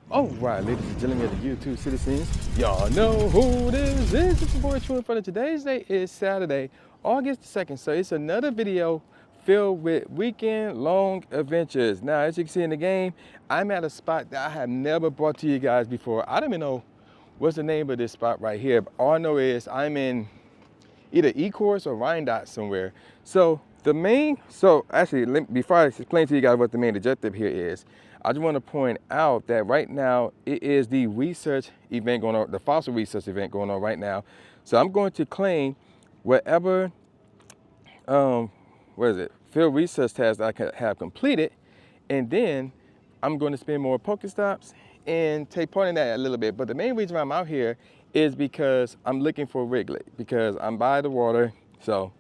All right, ladies and gentlemen of the YouTube citizens, y'all know who this is. It's your boy True in front of today's day is Saturday, August the 2nd. So it's another video filled with weekend-long adventures. Now, as you can see in the game, I'm at a spot that I have never brought to you guys before. I don't even know what's the name of this spot right here. But all I know is I'm in either E-Course or Rhindot somewhere. So actually, before I explain to you guys what the main objective here is, I just want to point out that right now it is the research event going on, the fossil research event going on right now. So I'm going to claim whatever, field research tasks I have completed, and then I'm going to spend more Pokestops and take part in that a little bit. But the main reason I'm out here is because I'm looking for Wiglett, because I'm by the water. So,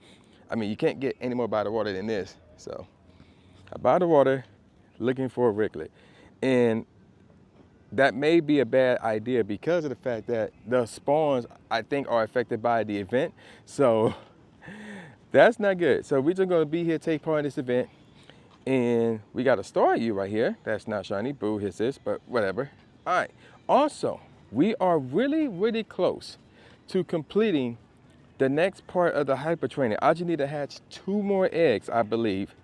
I mean, you can't get any more by the water than this. So, I'm by the water looking for a Wiglett. And that may be a bad idea because of the fact that the spawns, I think, are affected by the event. So, that's not good. So, we're just going to be here, take part in this event. And we got a Staryu right here. That's not shiny. Boo, hits this, but whatever. All right. Also, we are really, really close to completing the next part of the hyper training. I just need to hatch 2 more eggs, I believe.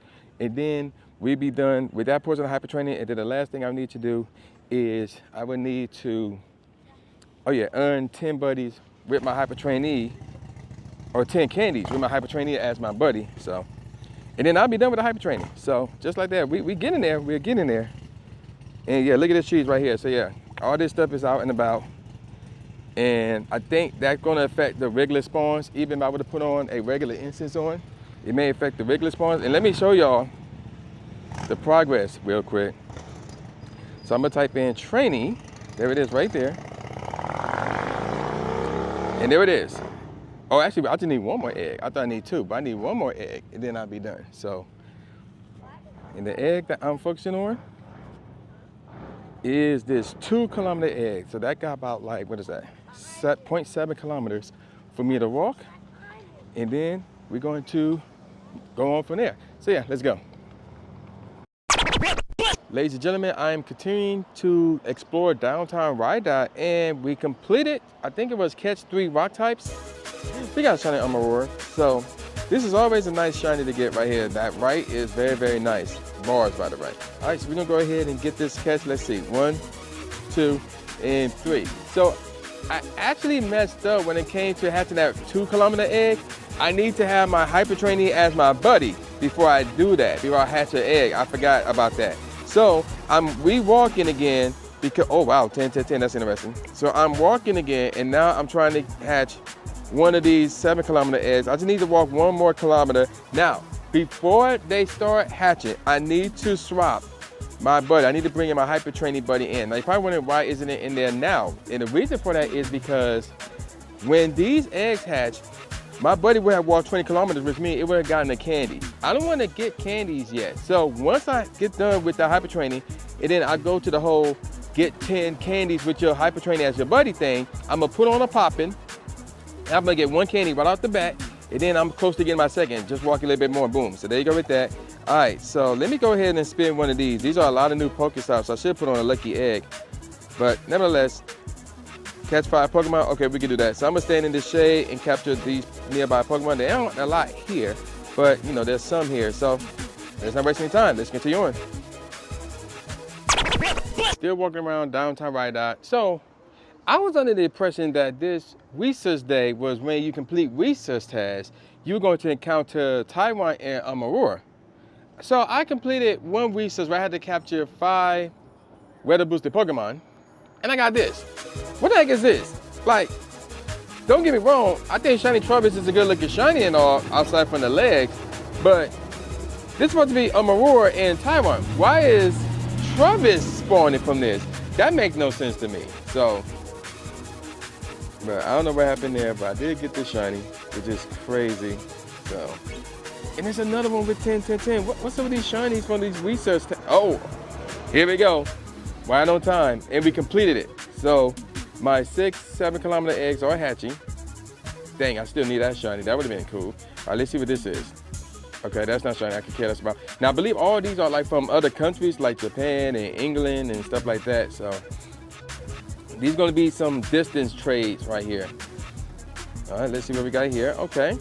And then we'll be done with that portion of hyper training. And then the last thing I need to do is I would need to, earn 10 buddies with my hyper trainee, or 10 candies with my hyper trainee as my buddy. So, and then I'll be done with the hyper training. So just like that, we getting there, we're getting there. And yeah, look at this cheese right here. So yeah, all this stuff is out and about. And I think that's gonna affect the Wiglett spawns. Even if I were to put on a regular instance on, it may affect the Wiglett spawns. And let me show y'all the progress real quick. So I'm gonna type in trainee. There it is right there. And there it is. Oh, actually, I just need 1 more egg. I thought I need 2, but I need 1 more egg and then I'll be done. So, and the egg that I'm focusing on is this 2-kilometer egg. So that got about like, what is that? 0.7 kilometers for me to walk. And then we're going to go on from there. So yeah, let's go. Ladies and gentlemen, I am continuing to explore downtown Rhindot, and we completed, I think it was catch 3 rock types. We got a shiny Amaura. So this is always a nice shiny to get right here. That right is very, very nice. Bars by the right. All right, so we're gonna go ahead and get this catch. Let's see, 1, 2, and 3. So I actually messed up when it came to hatching that 2-kilometer egg. I need to have my hyper trainee as my buddy before I do that, before I hatch an egg. I forgot about that. So I'm re-walking again because, oh wow, 10, 10, 10, that's interesting. So I'm walking again, and now I'm trying to hatch one of these 7-kilometer eggs. I just need to walk 1 more kilometer. Now, before they start hatching, I need to swap my buddy. I need to bring in my hyper training buddy in. Now, you're probably wondering why isn't it in there now? And the reason for that is because when these eggs hatch, my buddy would have walked 20 kilometers with me. It would have gotten a candy. I don't want to get candies yet. So once I get done with the hyper training, and then I go to the whole get 10 candies with your hyper training as your buddy thing, I'm gonna put on a poppin'. I'm gonna get 1 candy right off the bat, and then I'm close to getting my second. Just walk a little bit more, boom. So there you go with that. All right, so let me go ahead and spin one of these. These are a lot of new Pokestops. I should put on a lucky egg, but nevertheless, catch 5 Pokemon. Okay, we can do that. So I'm gonna stand in the shade and capture these nearby Pokemon. There aren't a lot here, but you know, there's some here. So let's not waste any time. Let's continue on. Still walking around downtown Rhindot. So I was under the impression that this research day was when you complete research tasks, you're going to encounter Tyrunt and Amaura. So I completed 1 research where I had to capture 5 weather boosted Pokemon, and I got this. What the heck is this? Like, don't get me wrong, I think Shiny Travis is a good looking shiny and all outside from the legs, but this is supposed to be Amaura and Tyrunt. Why is Travis spawning from this? That makes no sense to me. So, but I don't know what happened there, but I did get this shiny, which is crazy. So, and there's another one with 10, 10, 10. What's up with these shinies from these research? Oh, here we go. Right on time, and we completed it. So my 6, 7-kilometer eggs are hatching. Dang, I still need that shiny. That would have been cool. All right, let's see what this is. Okay, that's not shiny. I could care less about. Now, I believe all these are like from other countries, like Japan and England and stuff like that. So These are gonna be some distance trades right here. All right, let's see what we got here. Okay.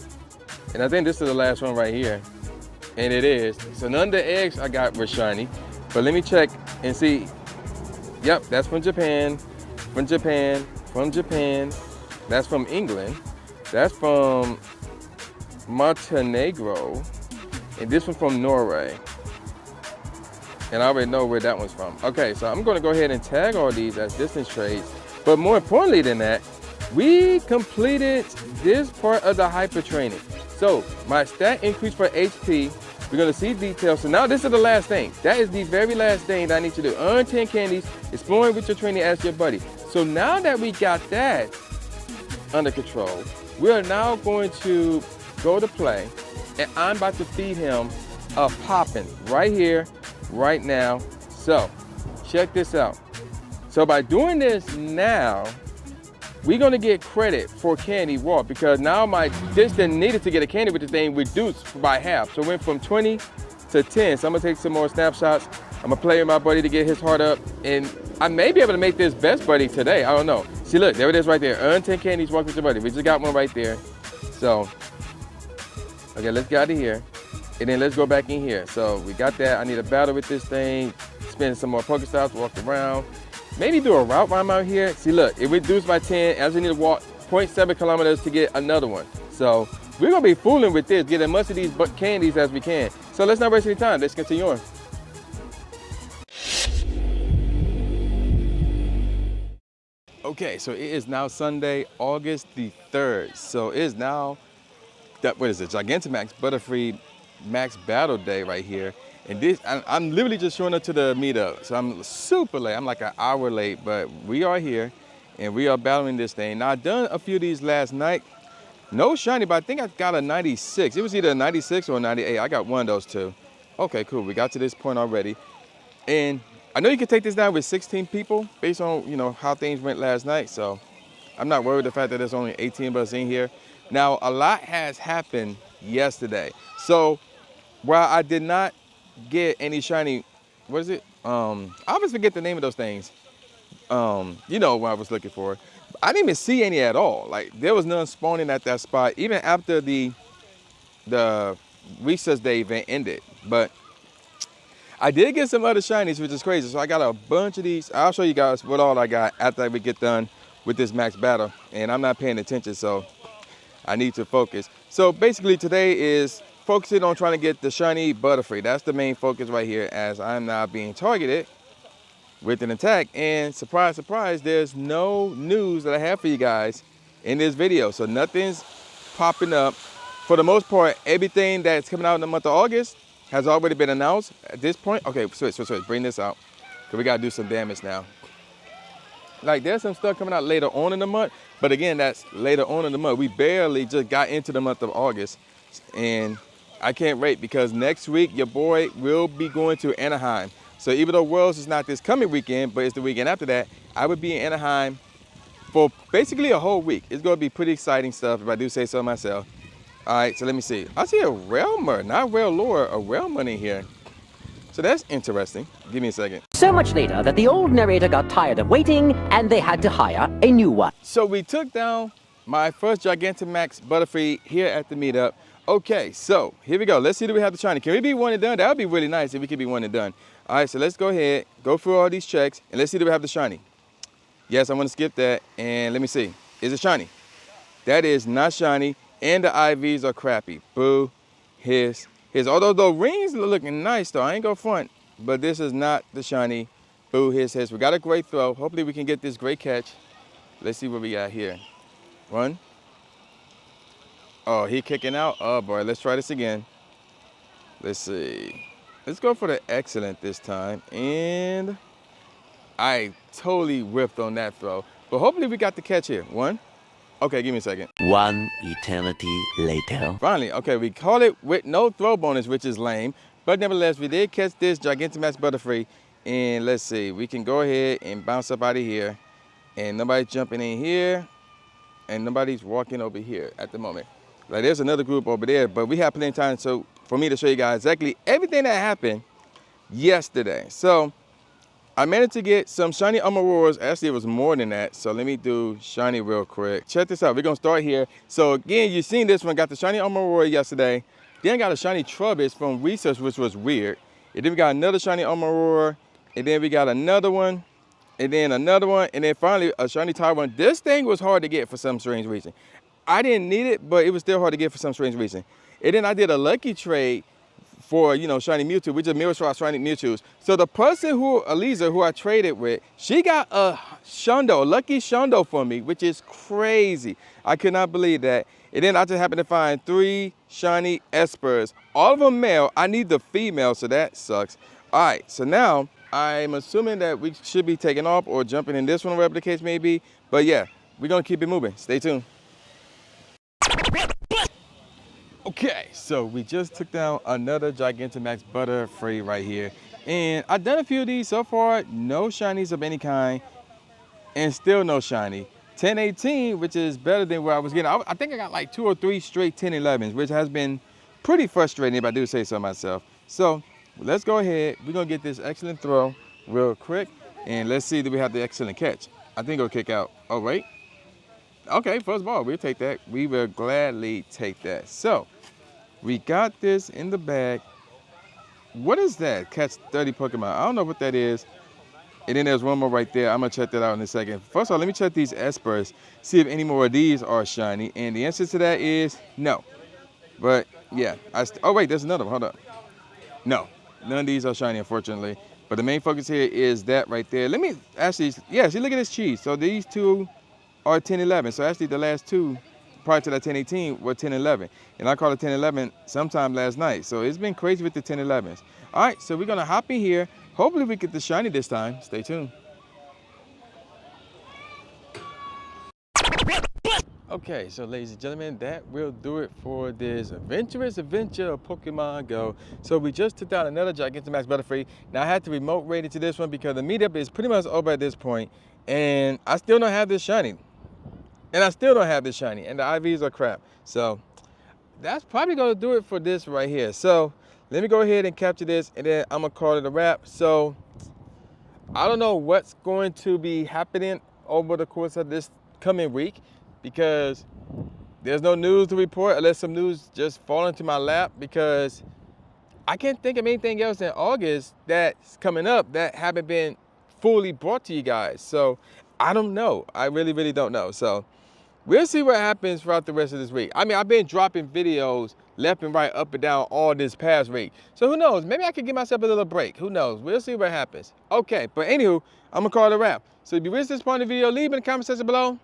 And I think this is the last one right here. And it is. So none of the eggs I got were shiny. But let me check and see. Yep, that's from Japan, from Japan, from Japan. That's from England. That's from Montenegro. And this one from Norway. And I already know where that one's from. Okay, so I'm gonna go ahead and tag all these as distance trades. But more importantly than that, we completed this part of the hyper training. So my stat increase for HP, we're gonna see details. So now this is the last thing. That is the very last thing that I need to do. Earn 10 candies, exploring with your trainer as your buddy. So now that we got that under control, we are now going to go to play, and I'm about to feed him a poppin' right here, right now. So check this out. So by doing this now, we're gonna get credit for candy walk because now my distance needed to get a candy with this thing reduced by half. So it went from 20 to 10. So I'm gonna take some more snapshots. I'm gonna play with my buddy to get his heart up. And I may be able to make this best buddy today. I don't know. See, look, there it is right there. Earn 10 candies, walk with your buddy. We just got one right there. So, okay, let's get out of here. And then let's go back in here. So we got that. I need a battle with this thing. Spend some more Pokestops, walk around. Maybe do a route while I'm out here. See, look, it reduced by 10. I just need to walk 0.7 kilometers to get another one. So we're gonna be fooling with this, get as much of these candies as we can. So let's not waste any time. Let's continue on. Okay, so it is now Sunday, August the 3rd. So it is now, what is it, Gigantamax Butterfree Max Battle Day right here. And this, I'm literally just showing up to the meetup. So I'm super late, I'm like an hour late, but we are here and we are battling this thing. Now I've done a few of these last night. No shiny, but I think I got a 96. It was either a 96 or a 98. I got one of those two. Okay, cool, we got to this point already. And I know you can take this down with 16 people based on, you know, how things went last night. So I'm not worried the fact that there's only 18 of us in here. Now, a lot has happened yesterday. So while I did not get any shiny, what is it? I always forget the name of those things. You know what I was looking for. I didn't even see any at all. Like there was none spawning at that spot, even after the recess day event ended. But I did get some other shinies, which is crazy. So I got a bunch of these. I'll show you guys what all I got after we get done with this max battle. And I'm not paying attention, so I need to focus. So basically today is focusing on trying to get the shiny Butterfree. That's the main focus right here, as I'm now being targeted with an attack. And surprise, surprise, there's no news that I have for you guys in this video. So nothing's popping up. For the most part, everything that's coming out in the month of August has already been announced at this point. Okay, switch, bring this out. Because we gotta do some damage now. Like there's some stuff coming out later on in the month, but again, that's later on in the month. We barely just got into the month of August, and I can't wait because next week your boy will be going to Anaheim. So even though Worlds is not this coming weekend, but it's the weekend after that, I would be in Anaheim for basically a whole week. It's gonna be pretty exciting stuff if I do say so myself. All right, so let me see. I see a Realmer, not Railor, a Realmer in here. So that's interesting. Give me a second. So much later that the old narrator got tired of waiting and they had to hire a new one. So we took down my first Gigantamax Butterfree here at the meetup. Okay, so here we go. Let's see, do we have the shiny? Can we be one and done? That would be really nice if we could be one and done. All right, so let's go ahead, go through all these checks, and let's see, do we have the shiny? Yes, I'm gonna skip that, and let me see. Is it shiny? That is not shiny, and the IVs are crappy. Boo, hiss. Although the rings are looking nice though, I ain't gonna front, but this is not the shiny. Boo, hiss. We got a great throw. Hopefully we can get this great catch. Let's see what we got here. Run. Oh, he kicking out. Oh boy, let's try this again. Let's see. Let's go for the excellent this time. And I totally whiffed on that throw, but hopefully we got the catch here. One. Okay, give me a second. One eternity later. Finally, okay, we caught it with no throw bonus, which is lame. But nevertheless, we did catch this Gigantamax Butterfree. And let's see, we can go ahead and bounce up out of here. And nobody's jumping in here. And nobody's walking over here at the moment. Like there's another group over there, but we have plenty of time for me to show you guys exactly everything that happened yesterday. So I managed to get some shiny Amauras. Actually, it was more than that. So let me do shiny real quick. Check this out. We're gonna start here. So again, you seen this one. Got the shiny Amaura yesterday. Then got a shiny Trubbish from Research, which was weird. And then we got another shiny Amaura. And then we got another one. And then another one. And then finally a shiny Tyrunt. This thing was hard to get for some strange reason. I didn't need it, but it was still hard to get for some strange reason. And then I did a lucky trade for, you know, shiny Mewtwo, which is mirror swap shiny Mewtwo's. So the person Eliza, who I traded with, she got a Shundo, a lucky Shundo for me, which is crazy. I could not believe that. And then I just happened to find 3 shiny Espers, all of them male. I need the female, so that sucks. All right, so now I'm assuming that we should be taking off or jumping in this one, whatever the case may be. But yeah, we're gonna keep it moving. Stay tuned. Okay, so we just took down another Gigantamax Butterfree right here. And I've done a few of these so far, no shinies of any kind, and still no shiny. 1018, which is better than what I was getting. I think I got like 2 or 3 straight 1011s, which has been pretty frustrating if I do say so myself. So let's go ahead. We're gonna get this excellent throw real quick, and let's see that we have the excellent catch. I think it'll kick out. Oh, wait. Okay, first ball, we'll take that. We will gladly take that. So, we got this in the bag. What is that? Catch 30 Pokemon. I don't know what that is. And then there's one more right there. I'm gonna check that out in a second. First of all, let me check these Espers, see if any more of these are shiny. And the answer to that is no. But yeah, oh wait, there's another one, hold up. No, none of these are shiny, unfortunately. But the main focus here is that right there. Let me actually, yeah, see, look at this cheese. So these 2 are 1011. So actually the last 2 prior to that 1018 were 1011. And I called it 1011 sometime last night. So it's been crazy with the 1011s. All right, so we're gonna hop in here. Hopefully we get the shiny this time. Stay tuned. Okay, so ladies and gentlemen, that will do it for this adventurous adventure of Pokemon Go. So we just took down another Gigantamax Butterfree. Now I had to remote raid into this one because the meetup is pretty much over at this point, and I still don't have this shiny. And the IVs are crap. So that's probably gonna do it for this right here. So let me go ahead and capture this, and then I'm gonna call it a wrap. So I don't know what's going to be happening over the course of this coming week, because there's no news to report unless some news just fall into my lap, because I can't think of anything else in August that's coming up that haven't been fully brought to you guys. So I don't know. I really, really don't know. So we'll see what happens throughout the rest of this week. I mean, I've been dropping videos left and right, up and down all this past week. So who knows? Maybe I could give myself a little break. Who knows? We'll see what happens. Okay, but anywho, I'm gonna call it a wrap. So if you reached this point of the video, leave in the comment section below.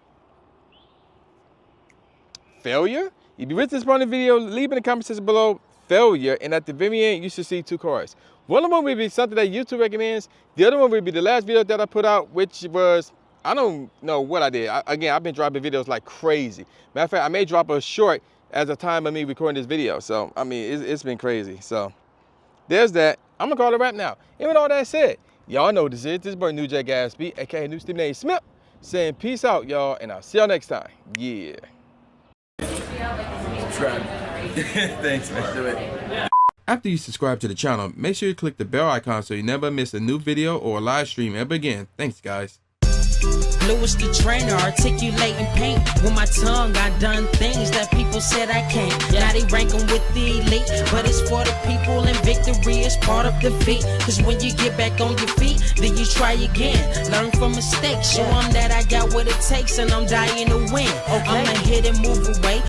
Failure? If you reached this point of the video, leave in the comment section below failure, and at the very end, you should see 2 cards. One of them will be something that YouTube recommends. The other one will be the last video that I put out, which was, I don't know what I did. Again, I've been dropping videos like crazy. Matter of fact, I may drop a short as a time of me recording this video. So, I mean, it's been crazy. So, there's that. I'm gonna call it a wrap now. And with all that said, y'all know what this is. This is boy New J Gatsby, aka New Steve Name Smith, saying peace out, y'all, and I'll see y'all next time. Yeah. Subscribe. Thanks, man. Do it. After you subscribe to the channel, make sure you click the bell icon so you never miss a new video or a live stream ever again. Thanks, guys. Lewis the trainer, articulating paint. With my tongue, I done things that people said I can't. Now they rank them with the elite, but it's for the people, and victory is part of defeat. Cause when you get back on your feet, then you try again. Learn from mistakes, show them that I got what it takes, and I'm dying to win. I'ma hit and move away.